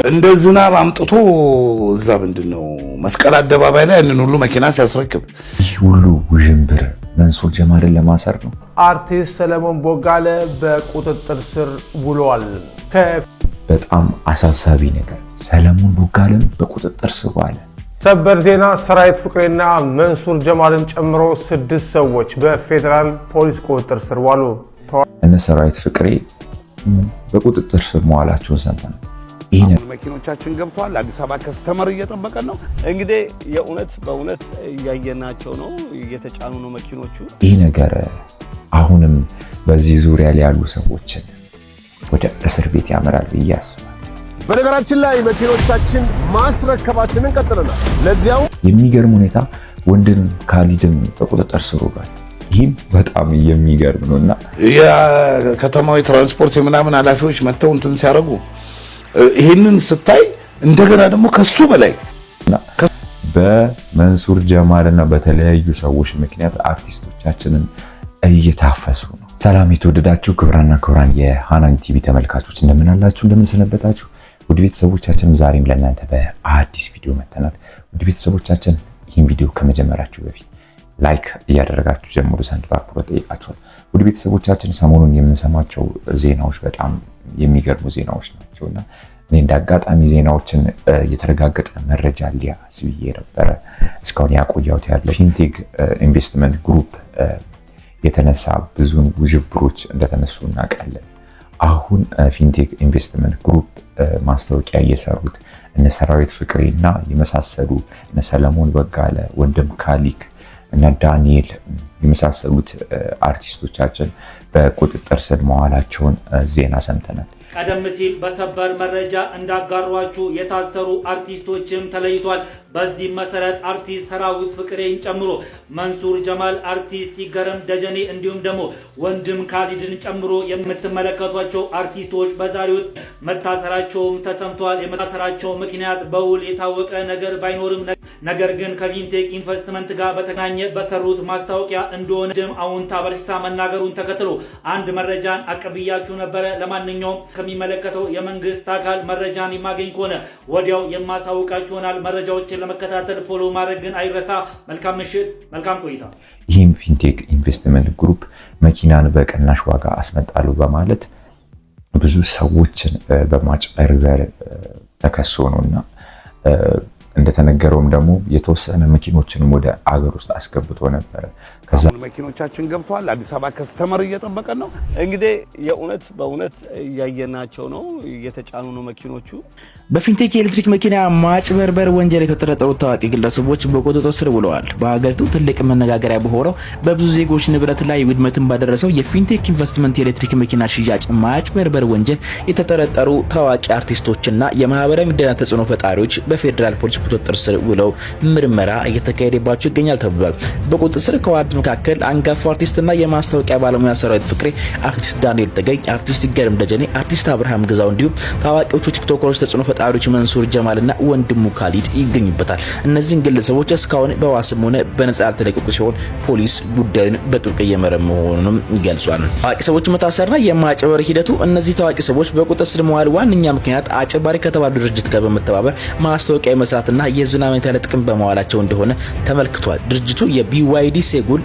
እንደ ዝናብ አምጥቶ እዛ ምንድነው መስቀል አደባባይ ላይ ያንን ሁሉ መኪና ሲያስረክብ ይህ ሁሉ ውዥንብር መንሱር ጀማልን ለማሰር ነው። አርቲስት ሰለሞን ቦጋለ በቁጥጥር ስር ውሏል። በጣም አሳሳቢ ነገር ሰለሞን ቦጋለም በቁጥጥር ስር ዋለ። ሰበር ዜና ሰራዊት ፍቅሬና መንሱር ጀማልን ጨምሮ 6 ሰዎች በፌደራል ፖሊስ ቁጥጥር ስር ዋሉ። እነ ሰራዊት ፍቅሬ በቁጥጥር ስር መዋላቸውን ሰምተናል። ይሄን መኪኖቻችን ገብቷል። አዲስ አበባ ከስተመር እየጠበቀን ነው። እንግዲህ የእውነት በእውነት እያየናቸው ነው። እየተጫኑ ነው መኪኖቹ። ይሄ ነገር አሁንም በዚህ ዙሪያ ላይ ያሉ ሰዎችን ወደ እስር ቤት ያመራል ብዬ አስባለሁ። በነገራችን ላይ መኪኖቻችን ማስረከባችንን ቀጥለናል። ለዚያው የሚገርም ሁኔታ ወንድም ካሊድም በቁጥጥር ስር ውሏል። ይህም በጣም የሚገርም ነውና የከተማዊ ትራንስፖርት የምናምን ኃላፊዎች መጥተው እንትን ሲያደርጉ ይሄንን ስታይ እንደገና ደግሞ ከሱ በላይ በመንሱር ጀማልና በተለያዩ ሰዎች ምክንያት አርቲስቶቻችንን እየታፈሱ ነው። ሰላም የተወደዳችሁ ክብራና ክብራን የሃናኒ ቲቪ ተመልካቾች እንደምን አላችሁ? እንደምን ሰነበታችሁ? ውድ ቤተሰቦቻችን ዛሬም ለእናንተ በአዲስ ቪዲዮ መጥተናል። ውድ ቤተሰቦቻችን ይህን ቪዲዮ ከመጀመራችሁ በፊት ላይክ እያደረጋችሁ ጀምሩ ዘንድ በአክብሮት ጠይቃችኋል። ውድ ቤተሰቦቻችን ሰሞኑን የምንሰማቸው ዜናዎች በጣም የሚገርሙ ዜናዎች ናቸውና እኔ እንዳጋጣሚ ዜናዎችን የተረጋገጠ መረጃ ሊያስብዬ ነበረ እስካሁን ያቆየሁት ያለው ፊንቴክ ኢንቨስትመንት ግሩፕ የተነሳ ብዙ ውዥብሮች እንደተነሱ እናውቃለን። አሁን ፊንቴክ ኢንቨስትመንት ግሩፕ ማስታወቂያ እየሰሩት እነ ሰራዊት ፍቅሬና የመሳሰሉ እነ ሰለሞን ቦጋለ፣ ወንድም ካሊክ እና ዳንኤል የመሳሰሉት አርቲስቶቻችን በቁጥጥር ስር መዋላቸውን ዜና ሰምተናል። ቀደም ሲል በሰበር መረጃ እንዳጋሯችሁ የታሰሩ አርቲስቶችም ተለይቷል። በዚህ መሰረት አርቲስት ሰራዊት ፍቅሬን ጨምሮ መንሱር ጀማል፣ አርቲስት ይገረም ደጀኔ እንዲሁም ደግሞ ወንድም ካሊድን ጨምሮ የምትመለከቷቸው አርቲስቶች በዛሬው መታሰራቸውም ተሰምቷል። የመታሰራቸው ምክንያት በውል የታወቀ ነገር ባይኖርም ነገር ግን ከፊንቴክ ኢንቨስትመንት ጋር በተገናኘ በሰሩት ማስታወቂያ እንደሆነ አውንታ በርሳ መናገሩን ተከትሎ አንድ መረጃን አቀብያችሁ ነበረ። ለማንኛውም ከሚመለከተው የመንግስት አካል መረጃን የማገኝ ከሆነ ወዲያው የማሳውቃችሁ ይሆናል። መረጃዎችን ለመከታተል ፎሎ ማድረግን አይረሳ። መልካም ምሽት፣ መልካም ቆይታ። ይህም ፊንቴክ ኢንቨስትመንት ግሩፕ መኪናን በቅናሽ ዋጋ አስመጣሉ በማለት ብዙ ሰዎችን በማጭበርበር ተከሶ ነውና እንደተነገረውም ደግሞ የተወሰነ መኪኖችንም ወደ አገር ውስጥ አስገብቶ ነበር። ከዛ መኪኖቻችን ገብቷል። አዲስ አበባ ከስተመር እየጠበቀን ነው። እንግዲህ የእውነት በእውነት እያየናቸው ነው። እየተጫኑ ነው መኪኖቹ። በፊንቴክ የኤሌክትሪክ መኪና ማጭበርበር ወንጀል የተጠረጠሩ ታዋቂ ግለሰቦች በቁጥጥር ስር ውለዋል። በሀገሪቱ ትልቅ መነጋገሪያ በሆነው በብዙ ዜጎች ንብረት ላይ ውድመትን ባደረሰው የፊንቴክ ኢንቨስትመንት የኤሌክትሪክ መኪና ሽያጭ ማጭበርበር ወንጀል የተጠረጠሩ ታዋቂ አርቲስቶችና የማህበራዊ ሚዲያ ተጽዕኖ ፈጣሪዎች በፌዴራል ፖሊስ ቁጥጥር ስር ውለው ምርመራ እየተካሄደባቸው ይገኛል ተብሏል። በቁጥጥር ስር ከዋሉት መካከል አንጋፋው አርቲስትና የማስታወቂያ ባለሙያ ሰራዊት ፍቅሬ፣ አርቲስት ዳንኤል ተገኝ፣ አርቲስት ይገረም ደጀኔ፣ አርቲስት አብርሃም ግዛው እንዲሁም ታዋቂዎቹ ቲክቶከሮች ተጽዕኖ ፈጣሪዎች መንሱር ጀማልና ወንድሙ ካሊድ ይገኙበታል። እነዚህን ግለሰቦች እስካሁን በዋስም ሆነ በነጻ ያልተለቀቁ ሲሆን ፖሊስ ጉዳዩን በጥብቅ እየመረመረ መሆኑንም ገልጿል። ታዋቂ ሰዎች መታሰርና የማጭበርበር ሂደቱ እነዚህ ታዋቂ ሰዎች በቁጥጥር ስር መዋል ዋነኛ ምክንያት አጭበርባሪ ከተባሉ ድርጅት ጋር በመተባበር ማስታወቂያ መስራትና የህዝብን አመኔታ ያለ ጥቅም በመዋላቸው እንደሆነ ተመልክቷል። ድርጅቱ የቢዋይዲ ሴጉል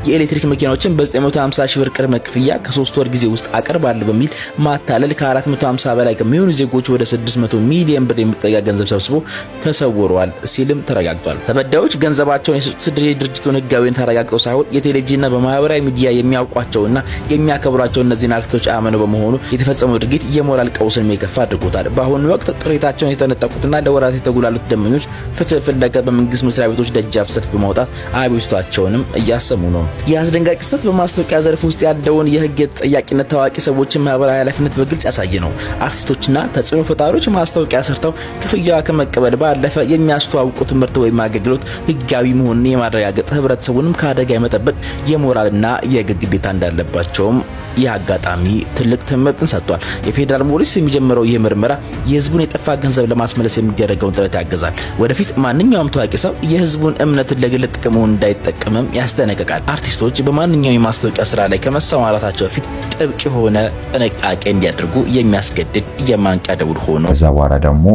የኤሌክትሪክ መኪናዎችን በ950 ሺህ ብር ቅድመ ክፍያ ከ3 ወር ጊዜ ውስጥ አቀርባለሁ በሚል ማታለል ከ450 በላይ ከሚሆኑ ዜጎች ወደ 600 ሚሊዮን ብር የሚጠጋ ገንዘብ ሰብስቦ ተሰውሯል ሲልም ተረጋግጧል። ተበዳዮች ገንዘባቸውን የሰጡት ድርጅቱን ህጋዊን ተረጋግጠው ሳይሆን የቴሌቪዥንና በማህበራዊ ሚዲያ የሚያውቋቸውና የሚያከብሯቸው እነዚህን አርቲስቶች አመነው በመሆኑ የተፈጸመው ድርጊት የሞራል ቀውስን የከፋ አድርጎታል። በአሁኑ ወቅት ጥሪታቸውን የተነጠቁትና ለወራት የተጉላሉት ደንበኞች ፍትህ ፍለጋ በመንግስት መስሪያ ቤቶች ደጃፍ ሰልፍ በማውጣት አቤቱታቸውንም እያሰሙ ነው። የአስደንጋጭ ክስተት በማስታወቂያ ዘርፍ ውስጥ ያለውን የህግ ተጠያቂነት፣ ታዋቂ ሰዎችን ማህበራዊ ኃላፊነት በግልጽ ያሳየ ነው። አርቲስቶችና ተጽዕኖ ፈጣሪዎች ማስታወቂያ ሰርተው ክፍያ ከመቀበል ባለፈ የሚያስተዋውቁት ምርት ወይም አገልግሎት ህጋዊ መሆኑን የማረጋገጥ ህብረተሰቡንም ከአደጋ የመጠበቅ የሞራልና የህግ ግዴታ እንዳለባቸውም የአጋጣሚ ትልቅ ትምህርትን ሰጥቷል። የፌዴራል ፖሊስ የሚጀምረው ይህ ምርመራ የህዝቡን የጠፋ ገንዘብ ለማስመለስ የሚደረገውን ጥረት ያገዛል። ወደፊት ማንኛውም ታዋቂ ሰው የህዝቡን እምነትን ለግል ጥቅሙ እንዳይጠቀምም ያስጠነቅቃል። ያስጠነቅቃል። አርቲስቶች በማንኛውም የማስታወቂያ ስራ ላይ ከመሰማራታቸው በፊት ጥብቅ የሆነ ጥንቃቄ እንዲያደርጉ የሚያስገድድ የማንቂያ ደውል ሆኖ ከዛ በኋላ ደግሞ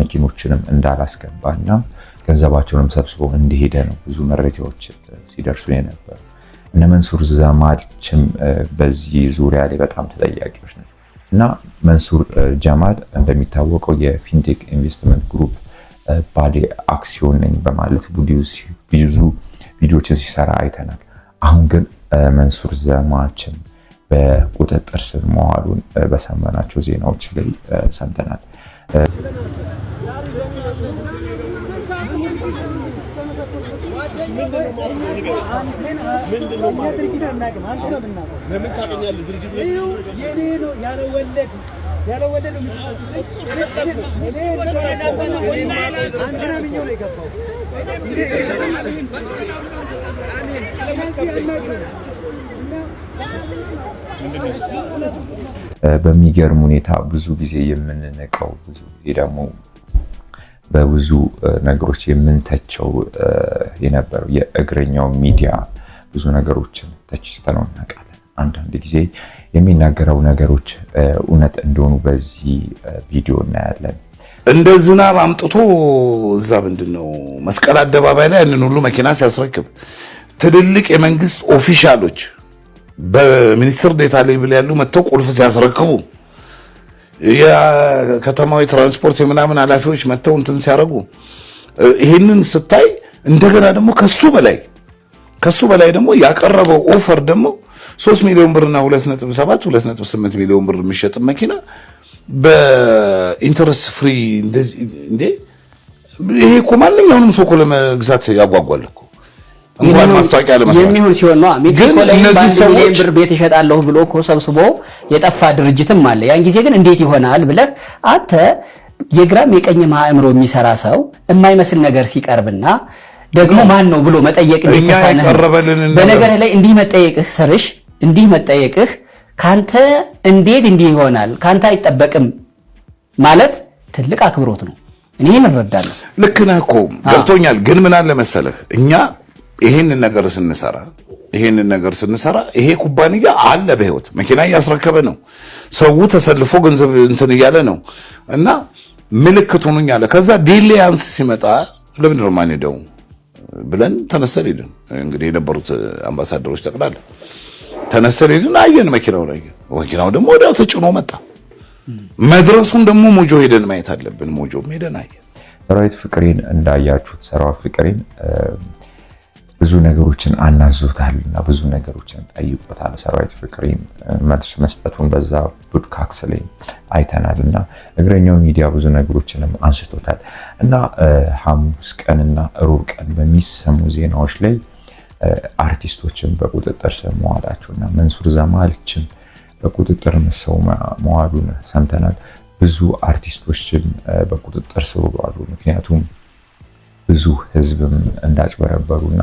መኪኖችንም እንዳላስገባና ገንዘባቸውንም ሰብስበው እንደሄደ ነው ብዙ መረጃዎች ሲደርሱ የነበሩ። እነ መንሱር ጀማልም በዚህ ዙሪያ ላይ በጣም ተጠያቂዎች ናቸው እና መንሱር ጀማል እንደሚታወቀው የፊንቴክ ኢንቨስትመንት ግሩፕ ባለ አክሲዮን ነኝ በማለት ብዙ ቪዲዮችን ሲሰራ አይተናል። አሁን ግን መንሱር ጀማልም በቁጥጥር ስር መዋሉን በሰማናቸው ዜናዎች ላይ ሰምተናል። በሚገርም ሁኔታ ብዙ ጊዜ የምንነቀው ብዙ ጊዜ ደግሞ በብዙ ነገሮች የምንተቸው የነበረው የእግረኛው ሚዲያ ብዙ ነገሮችን ተችተነው እናውቃለን። አንዳንድ ጊዜ የሚናገረው ነገሮች እውነት እንደሆኑ በዚህ ቪዲዮ እናያለን። እንደ ዝናብ አምጥቶ እዛ ምንድነው መስቀል አደባባይ ላይ ያንን ሁሉ መኪና ሲያስረክብ ትልልቅ የመንግስት ኦፊሻሎች በሚኒስትር ዴታ ሌቭል ያሉ መጥተው ቁልፍ ሲያስረክቡ የከተማው ትራንስፖርት የምናምን ኃላፊዎች መጥተው እንትን ሲያረጉ ይሄንን ስታይ እንደገና ደግሞ ከሱ በላይ ደግሞ ያቀረበው ኦፈር ደግሞ 3 ሚሊዮን ብርና 2.7 2.8 ሚሊዮን ብር የሚሸጥ መኪና በኢንተረስት ፍሪ እንደዚህ እንዴ! ይሄ እኮ ማንኛውንም ሰው እኮ ለመግዛት ያጓጓል እኮ እንኳን ማስታወቂያ ለመስራት የሚሆን ሲሆን ነው። ሜክሲኮ ላይ ሚሊዮን ብር ቤት ይሸጣለሁ ብሎ እኮ ሰብስቦ የጠፋ ድርጅትም አለ። ያን ጊዜ ግን እንዴት ይሆናል ብለህ አንተ የግራም የቀኝም አእምሮ የሚሰራ ሰው የማይመስል ነገር ሲቀርብና ደግሞ ማን ነው ብሎ መጠየቅ እንዲተሳነህ በነገር ላይ እንዲህ መጠየቅህ ካንተ እንዴት እንዲህ ይሆናል ካንተ አይጠበቅም ማለት ትልቅ አክብሮት ነው። እኔ እንረዳለሁ። ልክ ነህ እኮ ገብቶኛል። ግን ምን አለ መሰለህ እኛ ይሄንን ነገር ስንሰራ ይሄ ኩባንያ አለ በህይወት መኪና እያስረከበ ነው። ሰው ተሰልፎ ገንዘብ እንትን እያለ ነው እና ምልክት ሆኖኝ አለ። ከዛ ዲሊያንስ ሲመጣ ለምንድን ነው ማንሄደው ብለን ተነስተን ሄድን። እንግዲህ የነበሩት አምባሳደሮች ጠቅላላ ተነስተን ሄድን። አየን መኪናው ደግሞ ወዲያው ተጭኖ መጣ። መድረሱን ደግሞ ሞጆ ሄደን ማየት አለብን። ሞጆም ሄደን አየን። ሰራዊት ፍቅሬን እንዳያችሁት ሰራዊት ፍቅሬን ብዙ ነገሮችን አናዞታልና ብዙ ነገሮችን ጠይቆታል። ሰራዊት ፍቅሬን መልስ መስጠቱን በዛ ፖድካስት ላይ አይተናልና እግረኛው ሚዲያ ብዙ ነገሮችንም አንስቶታል እና ሐሙስ ቀንና ሮብ ቀን በሚሰሙ ዜናዎች ላይ አርቲስቶችን በቁጥጥር ስር መዋላቸውና መንሱር ጀማልም በቁጥጥር ስር መዋሉን ሰምተናል። ብዙ አርቲስቶችም በቁጥጥር ስር ዋሉ። ምክንያቱም ብዙ ህዝብም እንዳጭበረበሩና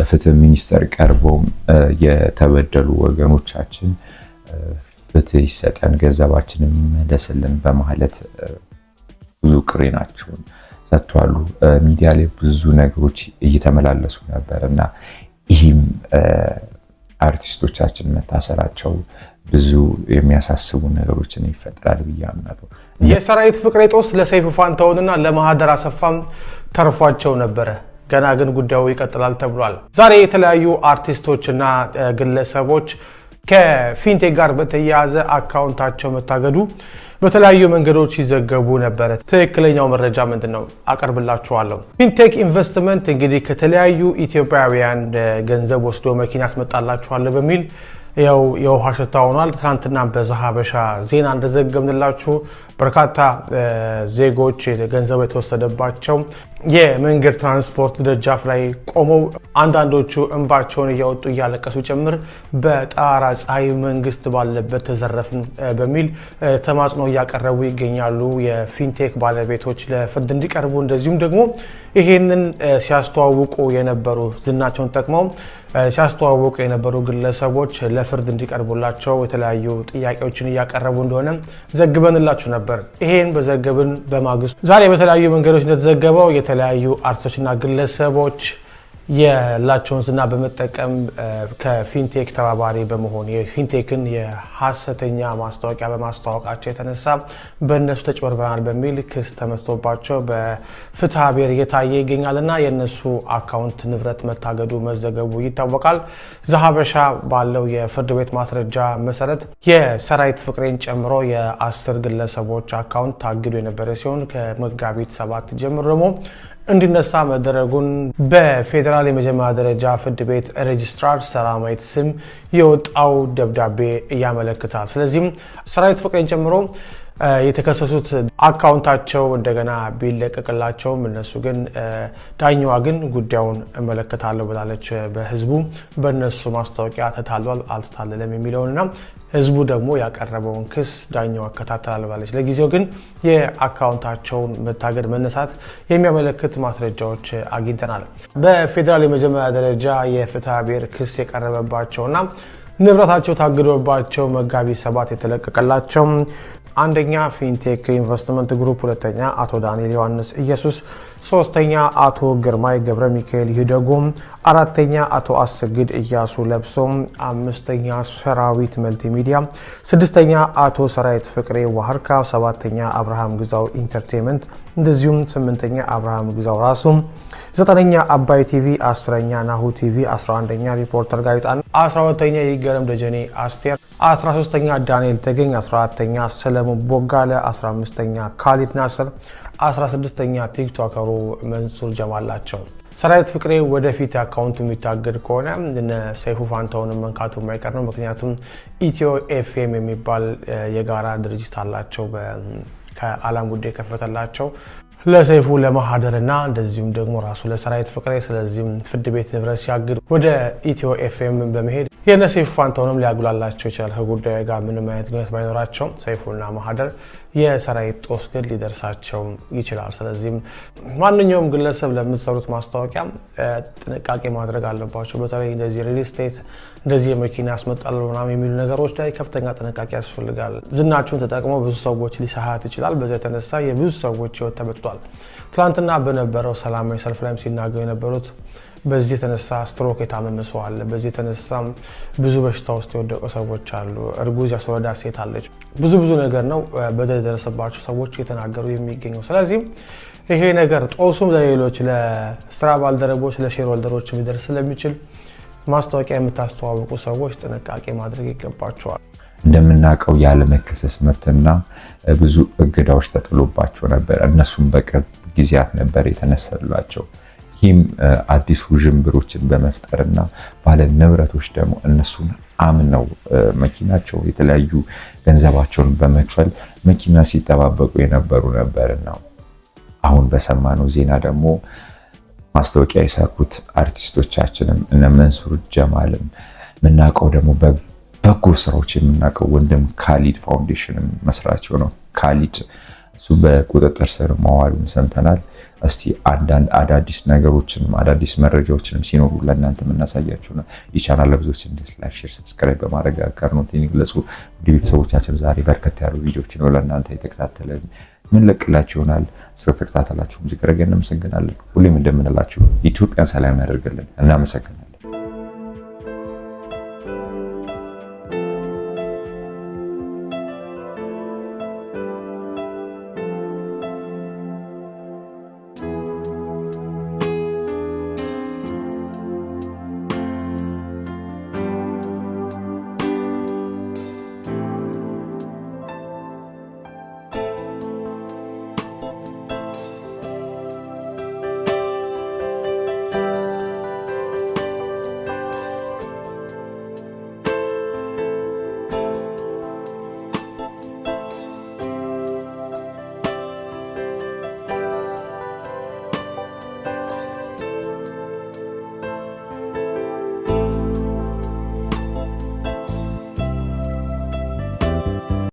ፍትህ ሚኒስተር ቀርበው የተበደሉ ወገኖቻችን ፍትህ ይሰጠን ገንዘባችንን ይመለስልን በማለት ብዙ ቅሬናቸውን ሰጥቷሉ። ሚዲያ ላይ ብዙ ነገሮች እየተመላለሱ ነበርና ይህም አርቲስቶቻችን መታሰራቸው ብዙ የሚያሳስቡ ነገሮችን ይፈጥራል ብዬ አምናለሁ። የሰራዊት ፍቅሬ ጦስ ለሰይፉ ፋንታሁንና ለማህደር አሰፋም ተርፏቸው ነበረ። ገና ግን ጉዳዩ ይቀጥላል ተብሏል። ዛሬ የተለያዩ አርቲስቶችና ግለሰቦች ከፊንቴክ ጋር በተያያዘ አካውንታቸው መታገዱ በተለያዩ መንገዶች ይዘገቡ ነበር። ትክክለኛው መረጃ ምንድነው? አቀርብላችኋለሁ። ፊንቴክ ኢንቨስትመንት እንግዲህ ከተለያዩ ኢትዮጵያውያን ገንዘብ ወስዶ መኪና ያስመጣላችኋል በሚል ያው የውሃ ሽታ ሆኗል። ትናንትና በዛሃበሻ ዜና እንደዘገብንላችሁ በርካታ ዜጎች ገንዘብ የተወሰደባቸው የመንገድ ትራንስፖርት ደጃፍ ላይ ቆመው አንዳንዶቹ እንባቸውን እያወጡ እያለቀሱ ጭምር በጣራ ፀሐይ መንግስት ባለበት ተዘረፍን በሚል ተማጽኖ እያቀረቡ ይገኛሉ። የፊንቴክ ባለቤቶች ለፍርድ እንዲቀርቡ እንደዚሁም ደግሞ ይሄንን ሲያስተዋውቁ የነበሩ ዝናቸውን ጠቅመው ሲያስተዋውቁ የነበሩ ግለሰቦች ለፍርድ እንዲቀርቡላቸው የተለያዩ ጥያቄዎችን እያቀረቡ እንደሆነ ዘግበንላችሁ ነበር። ይሄን በዘገብን በማግስቱ ዛሬ በተለያዩ መንገዶች እንደተዘገበው የተለያዩ አርቲስቶችና ግለሰቦች ያላቸውን ዝና በመጠቀም ከፊንቴክ ተባባሪ በመሆን የፊንቴክን የሐሰተኛ ማስታወቂያ በማስተዋወቃቸው የተነሳ በእነሱ ተጭበርብረናል በሚል ክስ ተመስቶባቸው በፍትሐ ብሔር እየታየ ይገኛልና የእነሱ አካውንት ንብረት መታገዱ መዘገቡ ይታወቃል። ዘሀበሻ ባለው የፍርድ ቤት ማስረጃ መሰረት የሰራዊት ፍቅሬን ጨምሮ የ10 ግለሰቦች አካውንት ታግዶ የነበረ ሲሆን ከመጋቢት 7 ጀምሮ ደግሞ እንዲነሳ መደረጉን በፌዴራል የመጀመሪያ ደረጃ ፍርድ ቤት ሬጅስትራር ሰላማዊት ስም የወጣው ደብዳቤ ያመለክታል። ስለዚህም ሰራዊት ፍቅሬን ጨምሮ የተከሰሱት አካውንታቸው እንደገና ቢለቀቅላቸውም እነሱ ግን ዳኛዋ ግን ጉዳዩን እመለከታለሁ ብላለች። በህዝቡ በእነሱ ማስታወቂያ ተታሏል አልተታለለም የሚለውንና ህዝቡ ደግሞ ያቀረበውን ክስ ዳኛዋ እከታተላለሁ ብላለች። ለጊዜው ግን የአካውንታቸውን መታገድ መነሳት የሚያመለክት ማስረጃዎች አግኝተናል። በፌዴራል የመጀመሪያ ደረጃ የፍትሐ ብሔር ክስ የቀረበባቸውና ንብረታቸው ታግዶባቸው መጋቢት 7 የተለቀቀላቸው አንደኛ ፊንቴክ ኢንቨስትመንት ግሩፕ፣ ሁለተኛ አቶ ዳንኤል ዮሐንስ ኢየሱስ፣ ሶስተኛ አቶ ግርማይ ገብረ ሚካኤል ይደጎም፣ አራተኛ አቶ አስግድ እያሱ ለብሶ፣ አምስተኛ ሰራዊት መልቲሚዲያ፣ ስድስተኛ አቶ ሰራዊት ፍቅሬ ዋህርካ፣ ሰባተኛ አብርሃም ግዛው ኢንተርቴይንመንት፣ እንደዚሁም ስምንተኛ አብርሃም ግዛው ራሱ፣ ዘጠነኛ አባይ ቲቪ፣ 10ኛ ናሁ ቲቪ፣ 11ኛ ሪፖርተር ጋዜጣ፣ 12ኛ ይገረም ደጀኔ አስቴር፣ 13ኛ ዳንኤል ተገኝ፣ 14ኛ ሰለሞን ቦጋለ፣ 15ኛ ካሊድ ናስር፣ 16ኛ ቲክቶከሩ መንሱር ጀማል ናቸው። ሰራዊት ፍቅሬ ወደፊት አካውንቱ የሚታገድ ከሆነ እነ ሰይፉ ፋንታውን መንካቱ የማይቀር ነው። ምክንያቱም ኢትዮ ኤፍኤም የሚባል የጋራ ድርጅት አላቸው ከአላም ጉዳይ ከፈተላቸው ለሰይፉ ለማህደርና እንደዚሁም ደግሞ ራሱ ለሰራዊት ፍቅሬ። ስለዚህም ፍርድ ቤት ንብረት ሲያግድ ወደ ኢትዮ ኤፍኤም በመሄድ የነ ሰይፉ ፋንታውንም ሊያጉላላቸው ይችላል። ከጉዳዩ ጋር ምንም አይነት ግንኙነት ባይኖራቸው ሰይፉና ማህደር የሰራዊት ጦስ ግን ሊደርሳቸው ይችላል። ስለዚህም ማንኛውም ግለሰብ ለምትሰሩት ማስታወቂያ ጥንቃቄ ማድረግ አለባቸው። በተለይ እንደዚህ ሪል ስቴት እንደዚህ የመኪና ያስመጣሉ ምናምን የሚሉ ነገሮች ላይ ከፍተኛ ጥንቃቄ ያስፈልጋል። ዝናችሁን ተጠቅመው ብዙ ሰዎች ሊሳሃት ይችላል። በዛ የተነሳ የብዙ ሰዎች ህይወት ተበጥቷል። ትላንትና በነበረው ሰላማዊ ሰልፍ ላይም ሲናገሩ የነበሩት በዚህ የተነሳ ስትሮክ የታመመ ሰው አለ። በዚህ የተነሳ ብዙ በሽታ ውስጥ የወደቁ ሰዎች አሉ። እርጉዝ ያስወለዳ ሴት አለች። ብዙ ነገር ነው በደል የደረሰባቸው ሰዎች እየተናገሩ የሚገኘው። ስለዚህ ይሄ ነገር ጦሱም ለሌሎች ለስራ ባልደረቦች ለሼር ሆልደሮች ሊደርስ ስለሚችል ማስታወቂያ የምታስተዋውቁ ሰዎች ጥንቃቄ ማድረግ ይገባቸዋል። እንደምናውቀው ያለመከሰስ መብትና ብዙ እገዳዎች ተጥሎባቸው ነበር። እነሱም በቅርብ ጊዜያት ነበር የተነሳላቸው። ይህም አዲስ ውዥንብሮችን በመፍጠርና ባለ ንብረቶች ደግሞ እነሱን አምነው መኪናቸው የተለያዩ ገንዘባቸውን በመክፈል መኪና ሲጠባበቁ የነበሩ ነበርና አሁን በሰማነው ዜና ደግሞ ማስታወቂያ የሰሩት አርቲስቶቻችንም እነ መንሱር ጀማልም የምናውቀው ደግሞ በጎ ስራዎች የምናውቀው ወንድም ካሊድ ፋውንዴሽን መስራች ነው። ካሊድ እሱ በቁጥጥር ስር መዋሉን ሰምተናል። እስቲ አንዳንድ አዳዲስ ነገሮችንም አዳዲስ መረጃዎችንም ሲኖሩ ለእናንተ የምናሳያችሁ ነው። የቻናል ለብዙዎች ላይክ፣ ሼር፣ ሰብስክራይብ በማድረግ አጋርነትን ይግለጹ። ውድ ቤተሰቦቻችን ዛሬ በርከት ያሉ ቪዲዮዎችን ነው ለእናንተ የተከታተለን ምን ለቅላችሁ ይሆናል። ስለተከታተላችሁ እጅግ አድርገን እናመሰግናለን። ሁሌም እንደምንላችሁ ኢትዮጵያን ሰላም ያደርግልን። እናመሰግናለን።